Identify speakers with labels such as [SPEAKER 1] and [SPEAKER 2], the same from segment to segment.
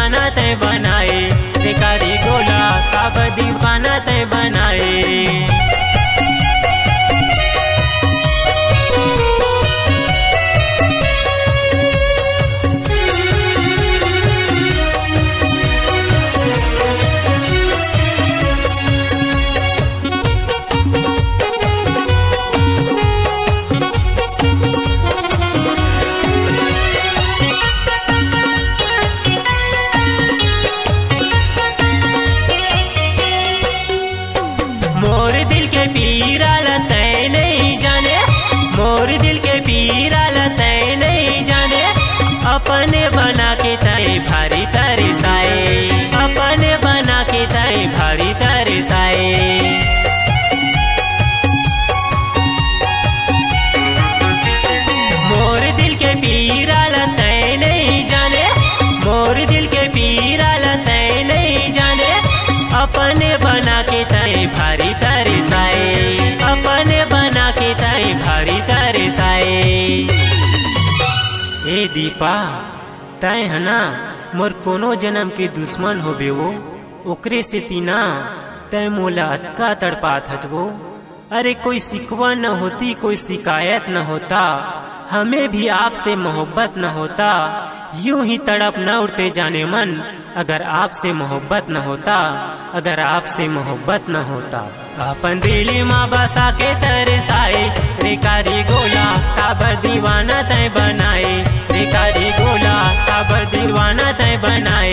[SPEAKER 1] दीवाना तय बनाए, बेकारी गोला काब दीवाना तय बनाए। मोर दिल के पीरा तय नहीं जाने, मोर दिल के पीरा तय नहीं जाने, अपने बना के तय भारी तरसाए, अपने बना के तय भारी तरसाए। मोर दिल के पीरा तय नहीं जाने, मोर दिल के पीरा तय नहीं जाने, अपने बना के तय भारी तरसाए, अपने बना के तय भारी तरसाए। ए दीपा तय है ना मोर कोनो जन्म के दुश्मन होबे वो, ओकरे से तीना तय मोला अतका तड़पात हजबो। अरे कोई शिकवा न होती, कोई शिकायत न होता, हमें भी आपसे मोहब्बत न होता, यूं ही तड़प न उड़ते जाने मन, अगर आपसे मोहब्बत न होता, अगर आपसे मोहब्बत न होता। अपन दिली माँ बसा के तरसाए, बेकारी गोला काबर दीवाना तय बनाए, बेकारी गोला काबर दीवाना तय बनाए।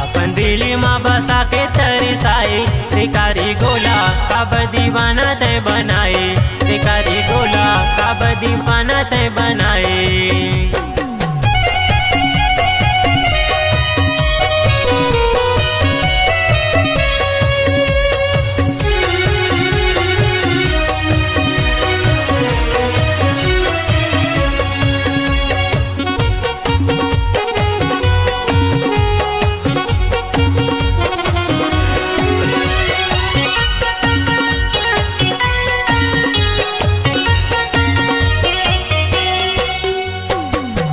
[SPEAKER 1] अपन दिली माँ बसा के तरसाए, बेकारी गोला काबर दीवाना तय बनाए, बेकारी गोला काबर दीवाना तय बनाए।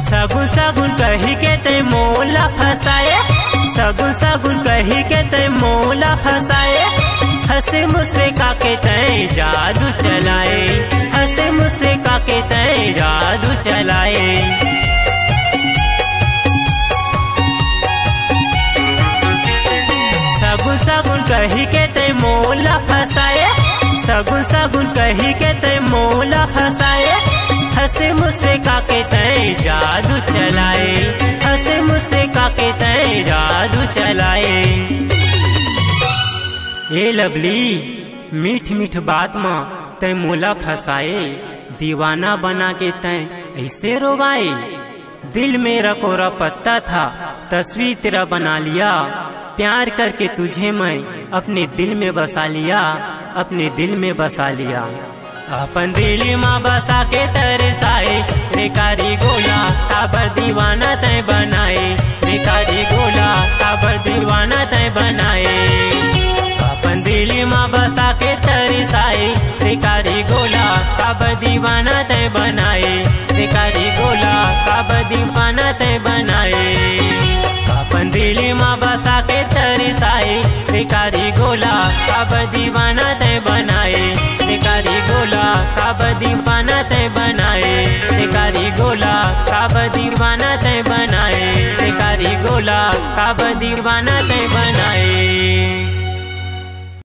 [SPEAKER 1] सगुन सगुन कही के तय मोला फसाए, सगुन सगुन कही के तय मोला फसाए, हंसे मुझसे काके तय जादू चलाए, हंसे मुझसे काके तय जादू चलाए। सगुन सगुन कही के तय मोला फसाए, सगुन सगुन कही के तय मोला फसाए, हंसे मुझसे काके तय जादू चलाए, हंसे मुझसे काके तय जादू चलाए। ए लवली मीठ मीठ बात माँ तय मोला फसाए, दीवाना बना के तय ऐसे रोवाए। दिल मेरा कोरा पत्ता था, तस्वीर तेरा बना लिया, प्यार करके तुझे मैं अपने दिल में बसा लिया, अपने दिल में बसा लिया। अपन दिली माँ बसा के तरसाए, बेकारी गोला काबर दीवाना तय बनाए, बेकारी गोला काबर दीवाना तय बनाए। अपन दिली माँ बसा के तरसाए, बेकारी गोला काबर दीवाना तय बनाए, बेकारी गोला काबर दीवाना तय बनाए। अपन दिली माँ बसा के तरसाए, बेकारी गोला काबर दीवाना तय बनाए, बेकारी गोला काबर दीवाना तय बनाए, बेकारी गोला काबर दीवाना तय बनाए, बेकारी गोला काबर दीवाना तय बनाए।